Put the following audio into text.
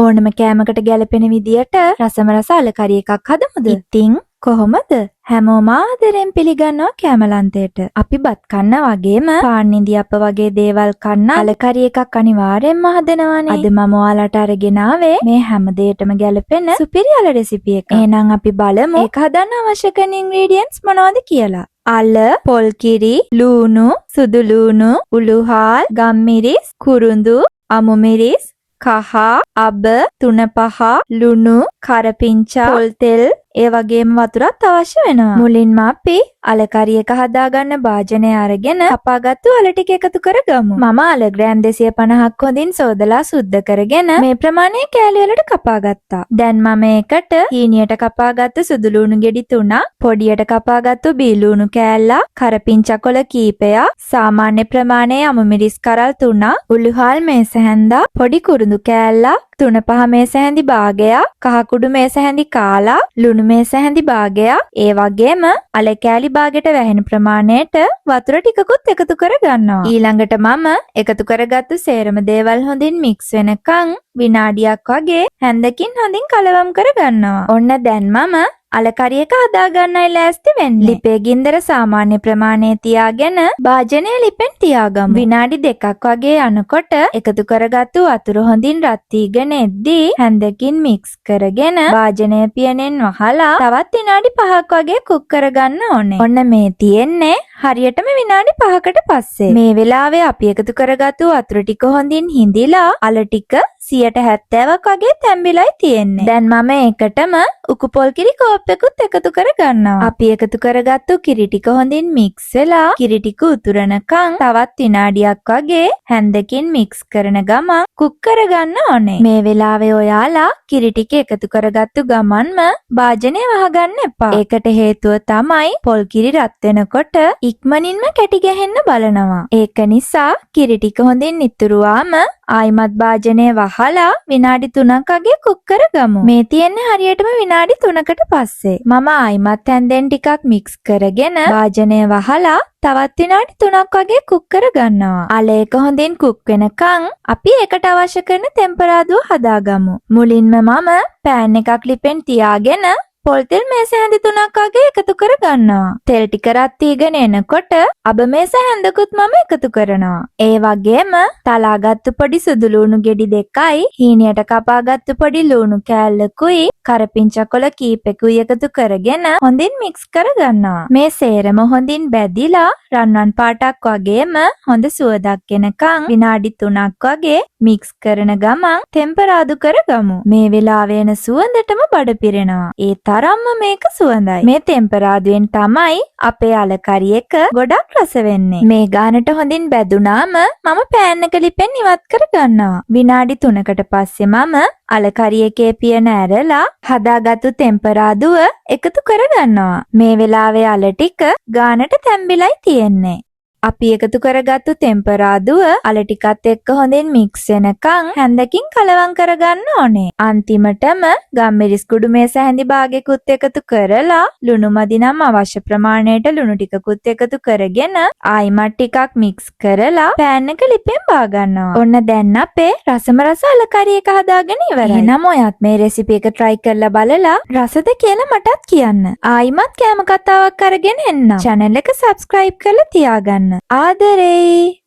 ඕනම කෑමකට ගැලපෙන විදියට රසම රස අලකරි එකක් හදමුද? ඉතින් කොහොමද? හැමෝම ආදරෙන් පිළිගන්නවා කෑමලන්තයට. අපි බත් කන්න වගේම පාන් ඉඳියප්ප වගේ දේවල් කන්න අලකරි එකක් අනිවාර්යෙන්ම හදනවානේ. අද මම ඔයාලට අරගෙන ආවේ මේ හැම දෙයකටම ගැලපෙන සුපිරි අල රෙසිපි එකක්. එහෙනම් අපි බලමු ඒක හදන්න අවශ්‍ය කරන ඉන්ග්‍රීඩියන්ට්ස් මොනවද කියලා. අල, පොල් කිරි, ලූණු, සුදු ලූණු, උළුහාල්, ගම්මිරිස්, කුරුඳු, අමු මිරිස්, කහ, අබ, තුනපහ, ලුණු, කරපිංචා, පොල් තෙල්, ඒ වගේම වතුරත් අවශ්‍ය වෙනවා. මුලින්ම අපි අලකරි එක හදාගන්න භාජනය අරගෙන කපාගත්තු අල ටික එකතු කරගමු. මම අල ග්‍රෑම් 250ක් හොඳින් සෝදලා සුද්ධ කරගෙන මේ ප්‍රමාණයේ කෑලි වලට කපාගත්තා. දැන් මම ඒකට හීනියට කපාගත්තු සුදු ලූණු ගෙඩි 3ක්, පොඩියට කපාගත්තු බී ලූණු කෑල්ලක්, කරපිංචා කොළ කීපයක්, සාමාන්‍ය ප්‍රමාණයේ අමු මිරිස් කරල් 3ක්, උළුහාල් මේස හැන්දා, පොඩි කුරුඳු කෑල්ලක්, 3/5 මේස හැඳි භාගයක්, කහ කුඩු මේස හැඳි කාලා, ලුණු මේස හැඳි භාගයක්, ඒ වගේම අල කෑලි භාගයට වැහෙන ප්‍රමාණයට වතුර ටිකකුත් එකතු කර ගන්නවා. ඊළඟට මම එකතු කරගත්තු සේරම දේවල් හොඳින් මික්ස් වෙනකන් විනාඩියක් වගේ හැන්දකින් හොඳින් කලවම් කර ගන්නවා. ඔන්න දැන් මම අලකරි එක හදා ගන්නයි ලෑස්ති වෙන්නේ. ලිපේ ගින්දර සාමාන්‍ය ප්‍රමාණයේ තියාගෙන භාජනය ලිපෙන් තියාගමු. විනාඩි 2ක් වගේ යනකොට එකතු කරගත්තු වතුර හොඳින් රත් වීගෙන එද්දී හැන්දකින් මික්ස් කරගෙන භාජනය පියනෙන් වහලා තවත් විනාඩි 5ක් වගේ කුක් කරගන්න ඕනේ. ඔන්න මේ තියෙන්නේ හරියටම විනාඩි 5කට පස්සේ. මේ වෙලාවේ අපි එකතු කරගත්තු වතුර ටික හොඳින් හිඳිලා අල ටික 70%ක් වගේ තැම්බිලයි තියෙන්නේ. දැන් මම ඒකටම උකු පොල් කිරි කෝප්පෙකුත් එකතු කර ගන්නවා. අපි එකතු කරගත්තු කිරි ටික හොඳින් මික්ස් වෙලා කිරි ටික උතුරනකන් තවත් විනාඩියක් වගේ හැන්දකින් මික්ස් කරන ගමන් කුක් කරගන්න ඕනේ. මේ වෙලාවේ ඔයාලා කිරි ටික එකතු කරගත්තු ගමන්ම භාජනය වහගන්න එපා. ඒකට හේතුව තමයි පොල් කිරි රත් වෙනකොට ඉක්මනින්ම කැටි ගැහෙන්න බලනවා. ඒක නිසා කිරි ටික හොඳින් ඉතුරුවාම ආයිමත් භාජනය වහලා විනාඩි 3ක් වගේ කුක් කරගමු. මේ තියෙන්නේ හරියටම විනාඩි 3කට පස්සේ. මම ආයිමත් හැන්දෙන් ටිකක් මික්ස් කරගෙන භාජනය වහලා තවත් විනාඩි 3ක් වගේ කුක් කරගන්නවා. අල එක හොඳින් කුක් වෙනකන් අපි ඒකට අවශ්‍ය කරන තෙම්පරාදුව හදාගමු. මුලින්ම මම පෑන් එකක් ලිපෙන් තියාගෙන පොල් තෙල් මේස හැඳි 3ක් වගේ එකතු කර ගන්නවා. තෙල් ටික රත් වීගෙන එනකොට අබ මේස හැඳකුත් මම එකතු කරනවා. ඒ වගේම තලාගත්තු පොඩි සුදු ලූණු ගෙඩි 2යි, හීනියට කපාගත්තු පොඩි ලූණු කෑල්ලකුයි, කරපිංචා කොළ කීපෙකුයි එකතු කරගෙන හොඳින් මික්ස් කර ගන්නවා. මේ සේරම හොඳින් බැදිලා රන්වන් පාටක් වගේම හොඳ සුවඳක් එනකන් විනාඩි 3ක් වගේ මික්ස් කරන ගමන් තෙම්පරාදු කරගමු. මේ වෙලාවේ එන සුවඳටම බඩ පිරෙනවා. ඒ තරම්ම මේක සුවඳයි. මේ තෙම්පරාදුවෙන් තමයි අපේ අලකරි එක ගොඩක් රස වෙන්නේ. මේ ගානට හොඳින් බැදුනාම මම පෑන් එක ලිපෙන් ඉවත් කර ගන්නවා. විනාඩි 3කට පස්සේ මම අලකරි එකේ පියන ඇරලා හදාගත්තු තෙම්පරාදුව එකතු කර ගන්නවා. මේ වෙලාවේ අල ටික ගානට තැම්බිලයි තියෙන්නේ. අපි එකතු කරගත්තු තෙම්පරාදුව අල ටිකත් එක්ක හොඳින් මික්ස් වෙනකන් හැන්දකින් කලවම් කරගන්න ඕනේ. අන්තිමටම ගම්මිරිස් කුඩු මේස හැඳි භාගයකුත් එකතු කරලා ලුණු මදි නම් අවශ්‍ය ප්‍රමාණයට ලුණු ටිකකුත් එකතු කරගෙන ආයිමත් ටිකක් මික්ස් කරලා පෑන් එක ලිපෙන් බා ගන්නවා. ඔන්න දැන් අපේ රසම රස අලකරි එක හදාගෙන ඉවරයි. එහෙනම් ඔයත් මේ රෙසිපි එක try කරලා බලලා රසද කියලා මටත් කියන්න. ආයිමත් කෑම කතාවක් අරගෙන එන්න. channel එක subscribe කරලා තියාගන්න. ආදරේ.